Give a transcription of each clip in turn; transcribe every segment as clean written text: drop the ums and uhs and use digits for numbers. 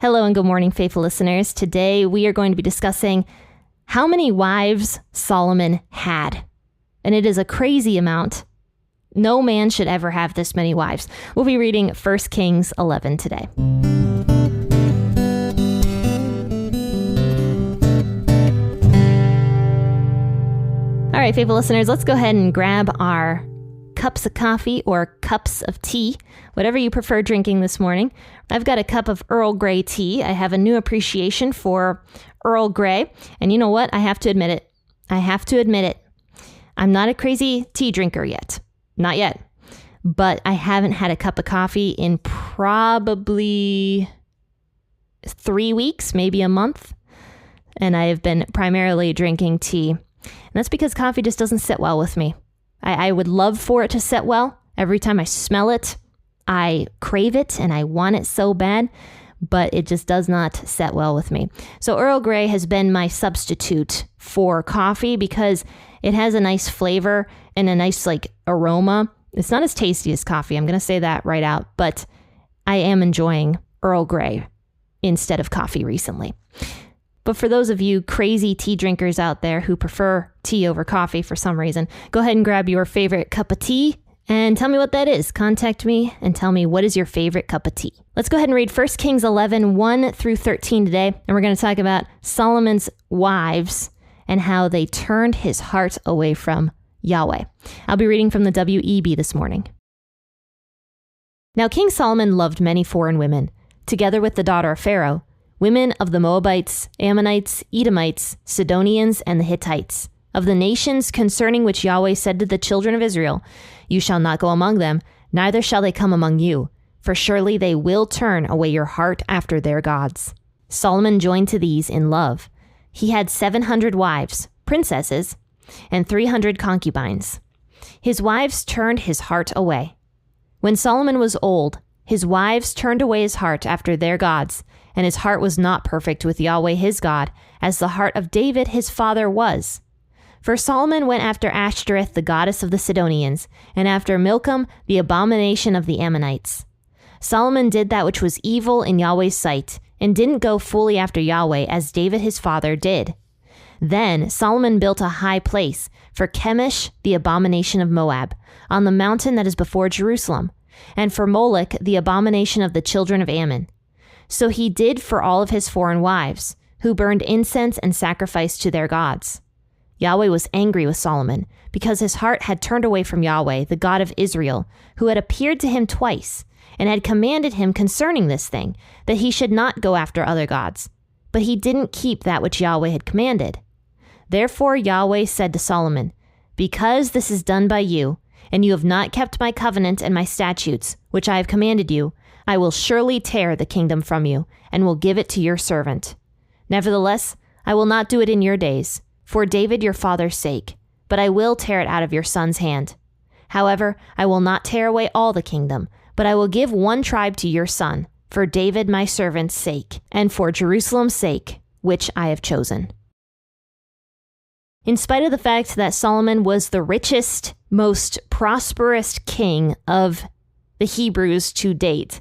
Hello and good morning, faithful listeners. Today we are going to be discussing how many wives Solomon had. And it is a crazy amount. No man should ever have this many wives. We'll be reading 1 Kings 11 today. All right, faithful listeners, let's go ahead and grab our cups of coffee or cups of tea, whatever you prefer drinking this morning. I've got a cup of Earl Grey tea. I have a new appreciation for Earl Grey. And you know what? I have to admit it. I'm not a crazy tea drinker yet. Not yet. But I haven't had a cup of coffee in probably 3 weeks, maybe a month. And I have been primarily drinking tea. And that's because coffee just doesn't sit well with me. I would love for it to sit well. Every time I smell it, I crave it and I want it so bad, but it just does not sit well with me. So Earl Grey has been my substitute for coffee because it has a nice flavor and a nice aroma. It's not as tasty as coffee. I'm going to say that right out, but I am enjoying Earl Grey instead of coffee recently. But for those of you crazy tea drinkers out there who prefer tea over coffee for some reason, go ahead and grab your favorite cup of tea and tell me what that is. Contact me and tell me what is your favorite cup of tea. Let's go ahead and read 1 Kings 11, 1 through 13 today. And we're going to talk about Solomon's wives and how they turned his heart away from Yahweh. I'll be reading from the WEB this morning. Now King Solomon loved many foreign women, together with the daughter of Pharaoh, women of the Moabites, Ammonites, Edomites, Sidonians, and the Hittites, of the nations concerning which Yahweh said to the children of Israel, "You shall not go among them, neither shall they come among you, for surely they will turn away your heart after their gods." Solomon joined to these in love. He had 700 wives, princesses, and 300 concubines. His wives turned his heart away. When Solomon was old, his wives turned away his heart after their gods, and his heart was not perfect with Yahweh his God, as the heart of David his father was. For Solomon went after Ashtoreth, the goddess of the Sidonians, and after Milcom, the abomination of the Ammonites. Solomon did that which was evil in Yahweh's sight, and didn't go fully after Yahweh as David his father did. Then Solomon built a high place for Chemosh, the abomination of Moab, on the mountain that is before Jerusalem, and for Moloch, the abomination of the children of Ammon. So he did for all of his foreign wives, who burned incense and sacrificed to their gods. Yahweh was angry with Solomon, because his heart had turned away from Yahweh, the God of Israel, who had appeared to him twice, and had commanded him concerning this thing, that he should not go after other gods. But he didn't keep that which Yahweh had commanded. Therefore Yahweh said to Solomon, "Because this is done by you, and you have not kept my covenant and my statutes, which I have commanded you, I will surely tear the kingdom from you, and will give it to your servant. Nevertheless, I will not do it in your days, for David your father's sake, but I will tear it out of your son's hand. However, I will not tear away all the kingdom, but I will give one tribe to your son, for David my servant's sake, and for Jerusalem's sake, which I have chosen." In spite of the fact that Solomon was the richest, most prosperous king of the Hebrews to date,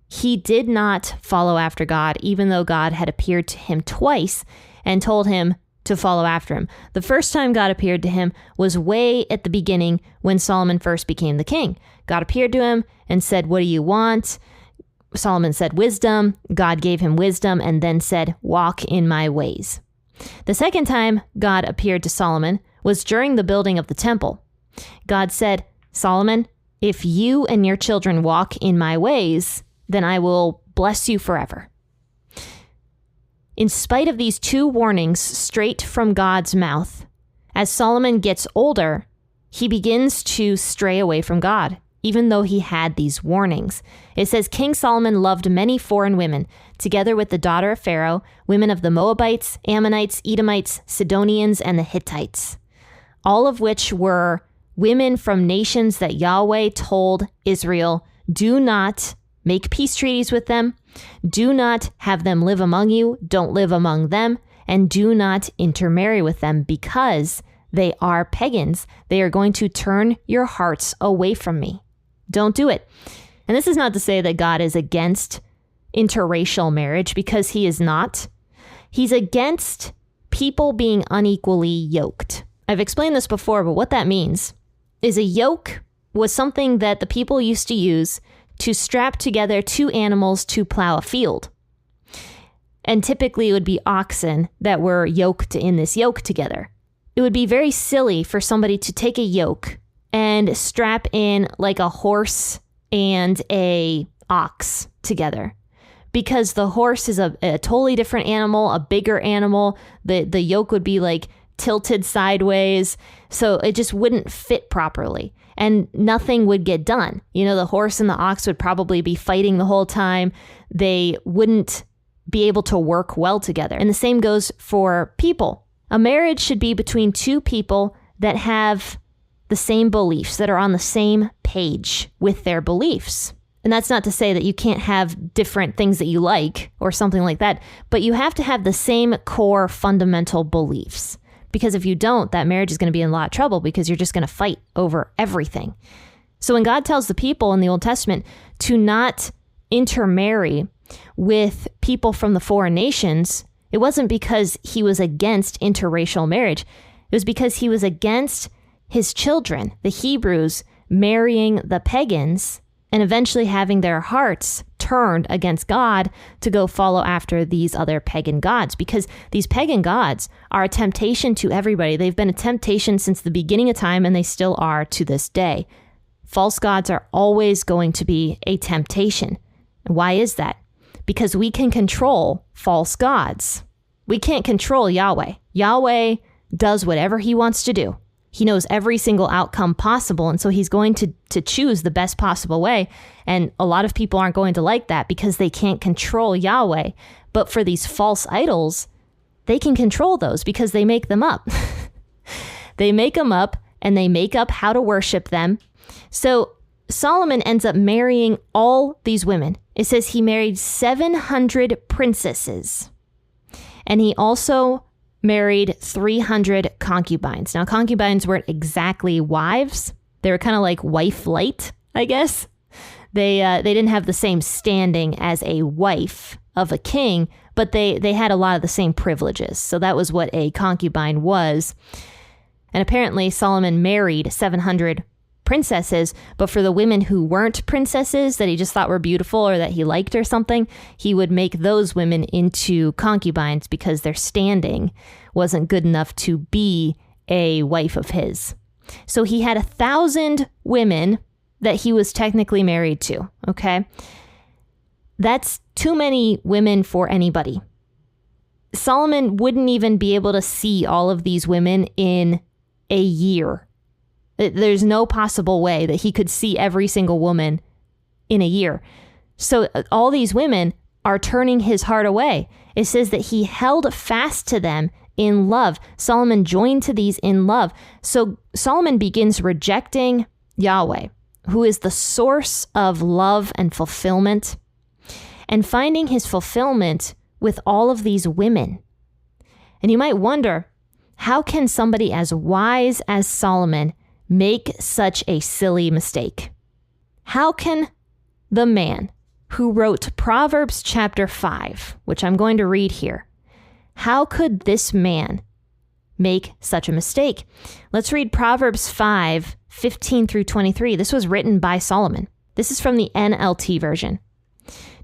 he did not follow after God, even though God had appeared to him twice and told him to follow after him. The first time God appeared to him was way at the beginning when Solomon first became the king. God appeared to him and said, "What do you want?" Solomon said, "Wisdom." God gave him wisdom and then said, "Walk in my ways." The second time God appeared to Solomon was during the building of the temple. God said, "Solomon, if you and your children walk in my ways, then I will bless you forever." In spite of these two warnings straight from God's mouth, as Solomon gets older, he begins to stray away from God, even though he had these warnings. It says, King Solomon loved many foreign women, together with the daughter of Pharaoh, women of the Moabites, Ammonites, Edomites, Sidonians, and the Hittites, all of which were women from nations that Yahweh told Israel, do not make peace treaties with them, do not have them live among you, don't live among them, and do not intermarry with them because they are pagans. They are going to turn your hearts away from me. Don't do it. And this is not to say that God is against interracial marriage because he is not. He's against people being unequally yoked. I've explained this before, but what that means is a yoke was something that the people used to use to strap together two animals to plow a field. And typically it would be oxen that were yoked in this yoke together. It would be very silly for somebody to take a yoke and strap in like a horse and a ox together, because the horse is a totally different animal, a bigger animal. The yoke would be like tilted sideways, so it just wouldn't fit properly and nothing would get done. You know, the horse and the ox would probably be fighting the whole time. They wouldn't be able to work well together. And the same goes for people. A marriage should be between two people that have the same beliefs, that are on the same page with their beliefs. And that's not to say that you can't have different things that you like or something like that, but you have to have the same core fundamental beliefs. Because if you don't, that marriage is going to be in a lot of trouble because you're just going to fight over everything. So when God tells the people in the Old Testament to not intermarry with people from the foreign nations, it wasn't because he was against interracial marriage. It was because he was against his children, the Hebrews, marrying the pagans and eventually having their hearts turned against God to go follow after these other pagan gods, because these pagan gods are a temptation to everybody. They've been a temptation since the beginning of time, and they still are to this day. False gods are always going to be a temptation. And why is that? Because we can control false gods. We can't control Yahweh. Yahweh does whatever he wants to do. He knows every single outcome possible, and so he's going to choose the best possible way. And a lot of people aren't going to like that because they can't control Yahweh. But for these false idols, they can control those because they make them up. They make them up, and they make up how to worship them. So Solomon ends up marrying all these women. It says he married 700 princesses, and he also married 300 concubines. Now, concubines weren't exactly wives. They were kind of like wife-light, I guess. They didn't have the same standing as a wife of a king, but they had a lot of the same privileges. So that was what a concubine was. And apparently Solomon married 700 princesses, but for the women who weren't princesses that he just thought were beautiful or that he liked or something, he would make those women into concubines because their standing wasn't good enough to be a wife of his. So he had 1,000 women that he was technically married to, okay? That's too many women for anybody. Solomon wouldn't even be able to see all of these women in a year. There's no possible way that he could see every single woman in a year. So all these women are turning his heart away. It says that he held fast to them in love. Solomon joined to these in love. So Solomon begins rejecting Yahweh, who is the source of love and fulfillment, and finding his fulfillment with all of these women. And you might wonder, how can somebody as wise as Solomon make such a silly mistake? How can the man who wrote Proverbs chapter 5, which I'm going to read here, how could this man make such a mistake? Let's read Proverbs 5, 15 through 23. This was written by Solomon. This is from the NLT version.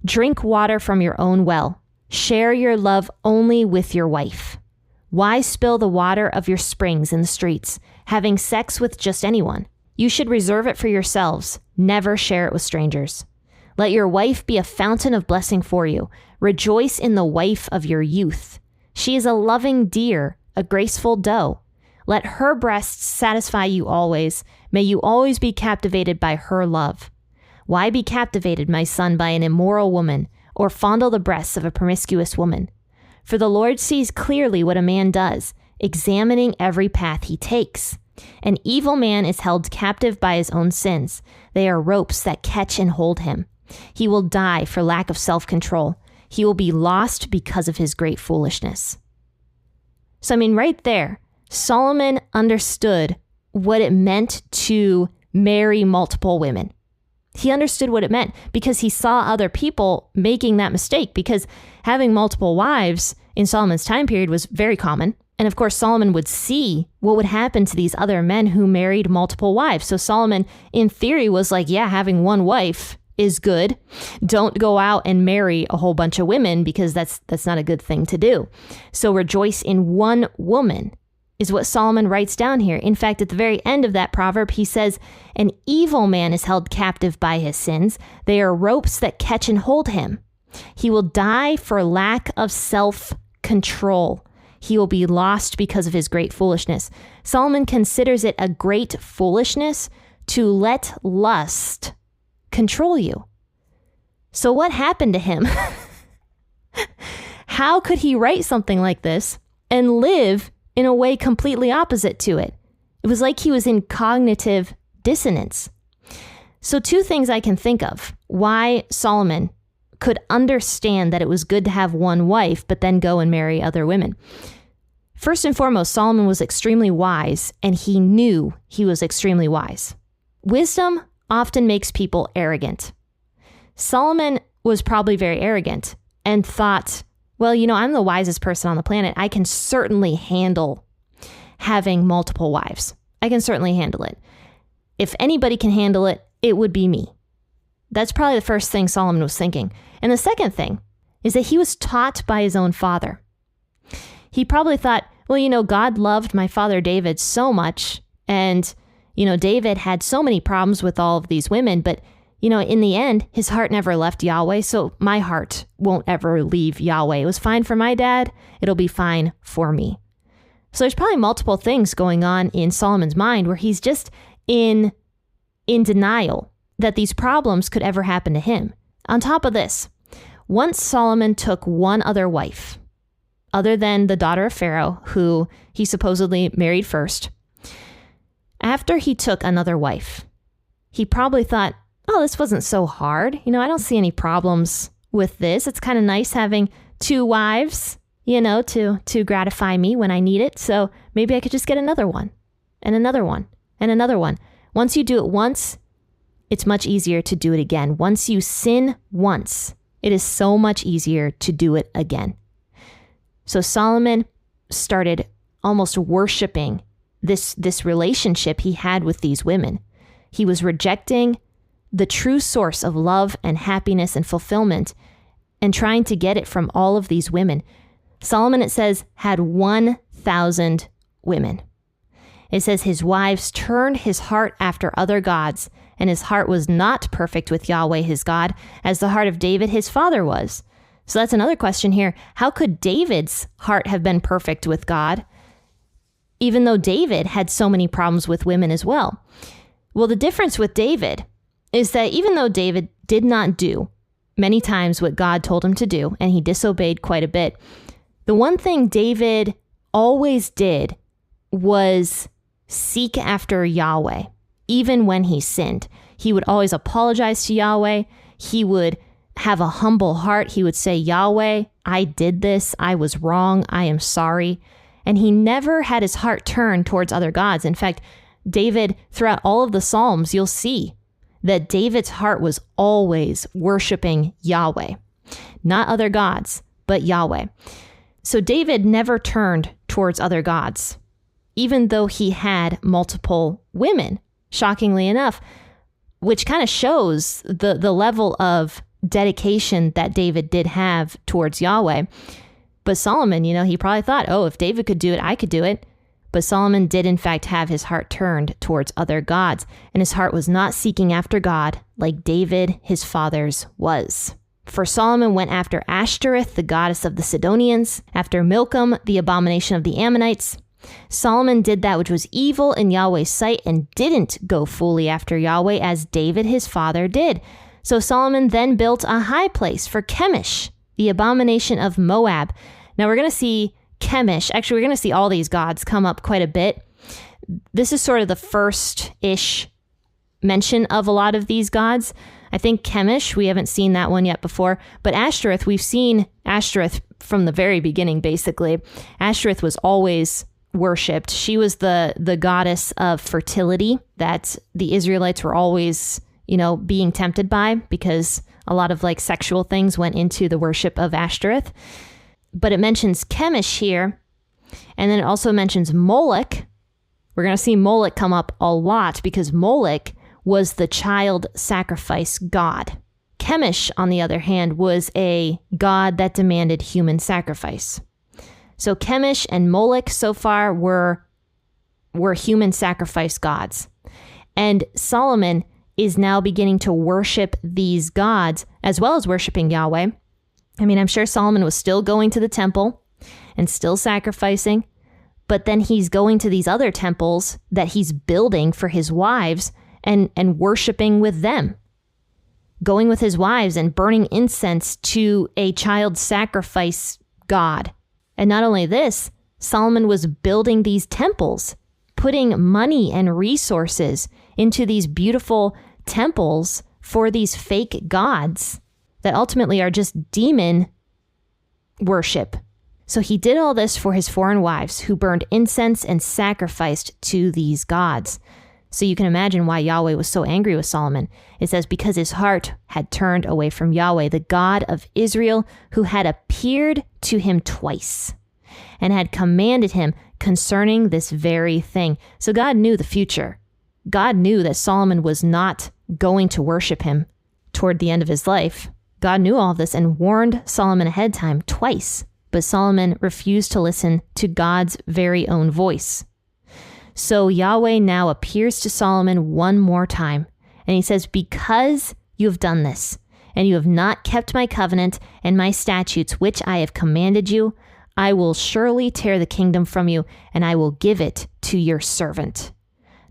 Drink water from your own well. Share your love only with your wife. Why spill the water of your springs in the streets, having sex with just anyone? You should reserve it for yourselves. Never share it with strangers. Let your wife be a fountain of blessing for you. Rejoice in the wife of your youth. She is a loving deer, a graceful doe. Let her breasts satisfy you always. May you always be captivated by her love. Why be captivated, my son, by an immoral woman, or fondle the breasts of a promiscuous woman? For the Lord sees clearly what a man does, examining every path he takes. An evil man is held captive by his own sins. They are ropes that catch and hold him. He will die for lack of self-control. He will be lost because of his great foolishness. So, right there, Solomon understood what it meant to marry multiple women. He understood what it meant because he saw other people making that mistake, because having multiple wives in Solomon's time period was very common. And of course, Solomon would see what would happen to these other men who married multiple wives. So Solomon, in theory, was like, yeah, having one wife is good. Don't go out and marry a whole bunch of women, because that's not a good thing to do. So rejoice in one woman is what Solomon writes down here. In fact, at the very end of that proverb, he says, an evil man is held captive by his sins. They are ropes that catch and hold him. He will die for lack of self-control. He will be lost because of his great foolishness. Solomon considers it a great foolishness to let lust control you. So what happened to him? How could he write something like this and live in a way completely opposite to it? It was like he was in cognitive dissonance. So two things I can think of why Solomon could understand that it was good to have one wife, but then go and marry other women. First and foremost, Solomon was extremely wise, and he knew he was extremely wise. Wisdom often makes people arrogant. Solomon was probably very arrogant and thought, well, I'm the wisest person on the planet. I can certainly handle having multiple wives. I can certainly handle it. If anybody can handle it, it would be me. That's probably the first thing Solomon was thinking. And the second thing is that he was taught by his own father. He probably thought, well, God loved my father David so much. And, David had so many problems with all of these women. But, in the end, his heart never left Yahweh. So my heart won't ever leave Yahweh. It was fine for my dad. It'll be fine for me. So there's probably multiple things going on in Solomon's mind where he's just in denial that these problems could ever happen to him. On top of this, once Solomon took one other wife, other than the daughter of Pharaoh, who he supposedly married first, after he took another wife, he probably thought, oh, this wasn't so hard. I don't see any problems with this. It's kind of nice having two wives, to gratify me when I need it. So maybe I could just get another one and another one and another one. Once you do it once, it's much easier to do it again. Once you sin once, it is so much easier to do it again. So Solomon started almost worshiping this relationship he had with these women. He was rejecting the true source of love and happiness and fulfillment and trying to get it from all of these women. Solomon, it says, had 1,000 women. It says his wives turned his heart after other gods, and his heart was not perfect with Yahweh his God, as the heart of David his father was. So that's another question here. How could David's heart have been perfect with God, even though David had so many problems with women as well? Well, the difference with David is that even though David did not do many times what God told him to do, and he disobeyed quite a bit, the one thing David always did was seek after Yahweh. Even when he sinned, he would always apologize to Yahweh. He would have a humble heart. He would say, Yahweh, I did this. I was wrong. I am sorry. And he never had his heart turned towards other gods. In fact, David, throughout all of the Psalms, you'll see that David's heart was always worshiping Yahweh, not other gods, but Yahweh. So David never turned towards other gods, even though he had multiple women, shockingly enough, which kind of shows the level of dedication that David did have towards Yahweh. But Solomon, he probably thought, oh, if David could do it, I could do it. But Solomon did, in fact, have his heart turned towards other gods, and his heart was not seeking after God like David, his father's, was. For Solomon went after Ashtoreth, the goddess of the Sidonians, after Milcom, the abomination of the Ammonites. Solomon did that which was evil in Yahweh's sight and didn't go fully after Yahweh as David, his father, did. So Solomon then built a high place for Chemosh, the abomination of Moab. Now we're going to see Chemosh. Actually, we're going to see all these gods come up quite a bit. This is sort of the first-ish mention of a lot of these gods. I think Chemosh, we haven't seen that one yet before, but Ashtoreth, we've seen Ashtoreth from the very beginning, basically. Ashtoreth was always worshipped. She was the goddess of fertility that the Israelites were always, being tempted by, because a lot of like sexual things went into the worship of Ashtoreth. But it mentions Chemosh here. And then it also mentions Moloch. We're going to see Moloch come up a lot because Moloch was the child sacrifice god. Chemosh, on the other hand, was a god that demanded human sacrifice. So Chemosh and Moloch so far were human sacrifice gods. And Solomon is now beginning to worship these gods as well as worshiping Yahweh. I mean, I'm sure Solomon was still going to the temple and still sacrificing, but then he's going to these other temples that he's building for his wives and worshiping with them. Going with his wives and burning incense to a child sacrifice god. And not only this, Solomon was building these temples, putting money and resources into these beautiful temples for these fake gods that ultimately are just demon worship. So he did all this for his foreign wives who burned incense and sacrificed to these gods. So you can imagine why Yahweh was so angry with Solomon. It says, because his heart had turned away from Yahweh, the God of Israel, who had appeared to him twice and had commanded him concerning this very thing. So God knew the future. God knew that Solomon was not going to worship him toward the end of his life. God knew all of this and warned Solomon ahead of time twice. But Solomon refused to listen to God's very own voice. So Yahweh now appears to Solomon one more time. And he says, because you have done this, and you have not kept my covenant and my statutes, which I have commanded you, I will surely tear the kingdom from you, and I will give it to your servant.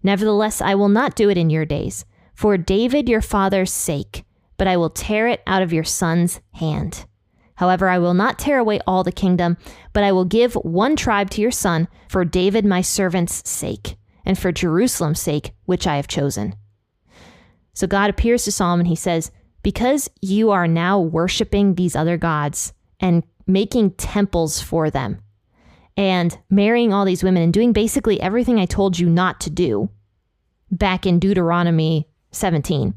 Nevertheless, I will not do it in your days, for David your father's sake, but I will tear it out of your son's hand. However, I will not tear away all the kingdom, but I will give one tribe to your son for David my servant's sake, and for Jerusalem's sake, which I have chosen. So God appears to Solomon. He says, because you are now worshiping these other gods and making temples for them and marrying all these women and doing basically everything I told you not to do back in Deuteronomy 17,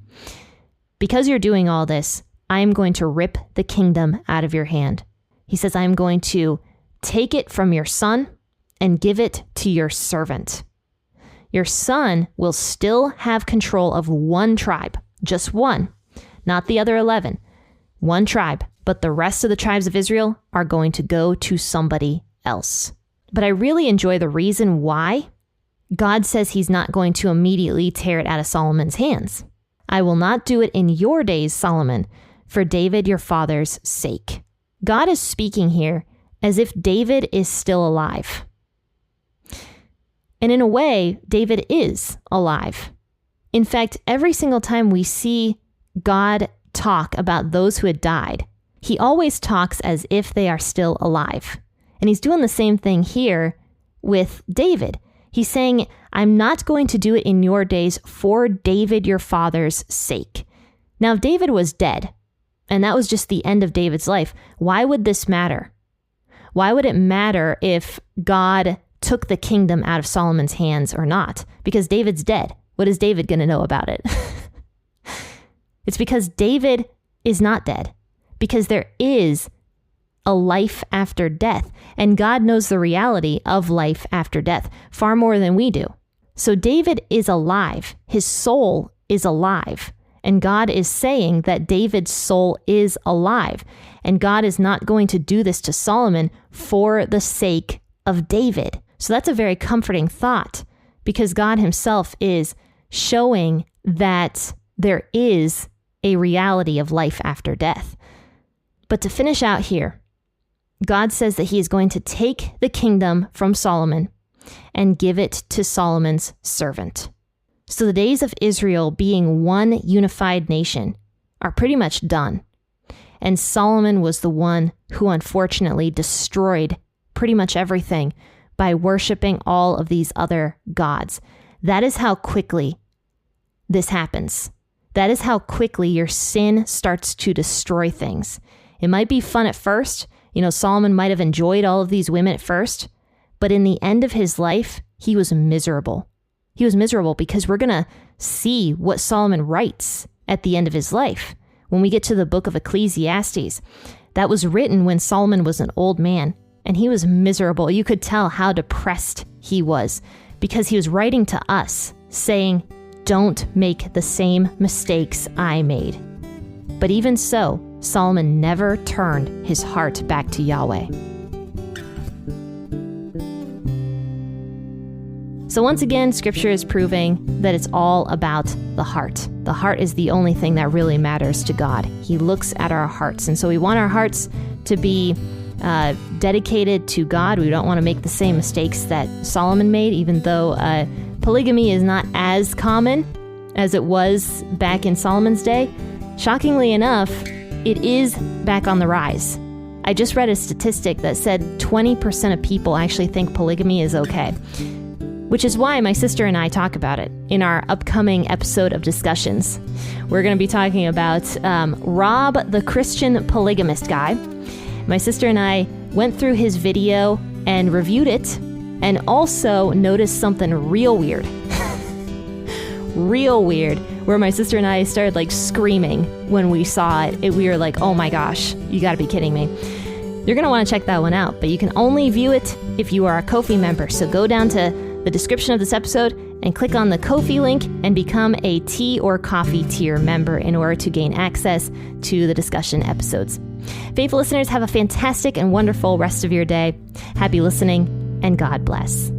because you're doing all this, I am going to rip the kingdom out of your hand. He says, I am going to take it from your son and give it to your servant. Your son will still have control of one tribe, just one, not the other 11, one tribe, but the rest of the tribes of Israel are going to go to somebody else. But I really enjoy the reason why God says he's not going to immediately tear it out of Solomon's hands. I will not do it in your days, Solomon, for David your father's sake. God is speaking here as if David is still alive. And in a way, David is alive. In fact, every single time we see God talk about those who had died, he always talks as if they are still alive. And he's doing the same thing here with David. He's saying, I'm not going to do it in your days for David your father's sake. Now, if David was dead, and that was just the end of David's life, why would this matter? Why would it matter if God took the kingdom out of Solomon's hands or not? Because David's dead. What is David going to know about it? It's because David is not dead. Because there is a life after death. And God knows the reality of life after death far more than we do. So David is alive. His soul is alive. And God is saying that David's soul is alive. And God is not going to do this to Solomon for the sake of David. So that's a very comforting thought, because God himself is showing that there is a reality of life after death. But to finish out here, God says that he is going to take the kingdom from Solomon and give it to Solomon's servant. So the days of Israel being one unified nation are pretty much done. And Solomon was the one who unfortunately destroyed pretty much everything by worshiping all of these other gods. That is how quickly this happens. That is how quickly your sin starts to destroy things. It might be fun at first. Solomon might have enjoyed all of these women at first, but in the end of his life, he was miserable. He was miserable because we're going to see what Solomon writes at the end of his life. When we get to the book of Ecclesiastes, that was written when Solomon was an old man and he was miserable. You could tell how depressed he was because he was writing to us saying, don't make the same mistakes I made. But even so, Solomon never turned his heart back to Yahweh. So once again, Scripture is proving that it's all about the heart. The heart is the only thing that really matters to God. He looks at our hearts. And so we want our hearts to be dedicated to God. We don't want to make the same mistakes that Solomon made, even though polygamy is not as common as it was back in Solomon's day. Shockingly enough, it is back on the rise. I just read a statistic that said 20% of people actually think polygamy is okay, which is why my sister and I talk about it in our upcoming episode of Discussions. We're going to be talking about Rob, the Christian polygamist guy. My sister and I went through his video and reviewed it, and also noticed something real weird. Real weird, where my sister and I started like screaming when we saw it. We were like, oh my gosh, you gotta be kidding me. You're gonna wanna check that one out, but you can only view it if you are a Ko-fi member. So go down to the description of this episode and click on the Ko-fi link and become a tea or coffee tier member in order to gain access to the discussion episodes. Faithful listeners, have a fantastic and wonderful rest of your day. Happy listening, and God bless.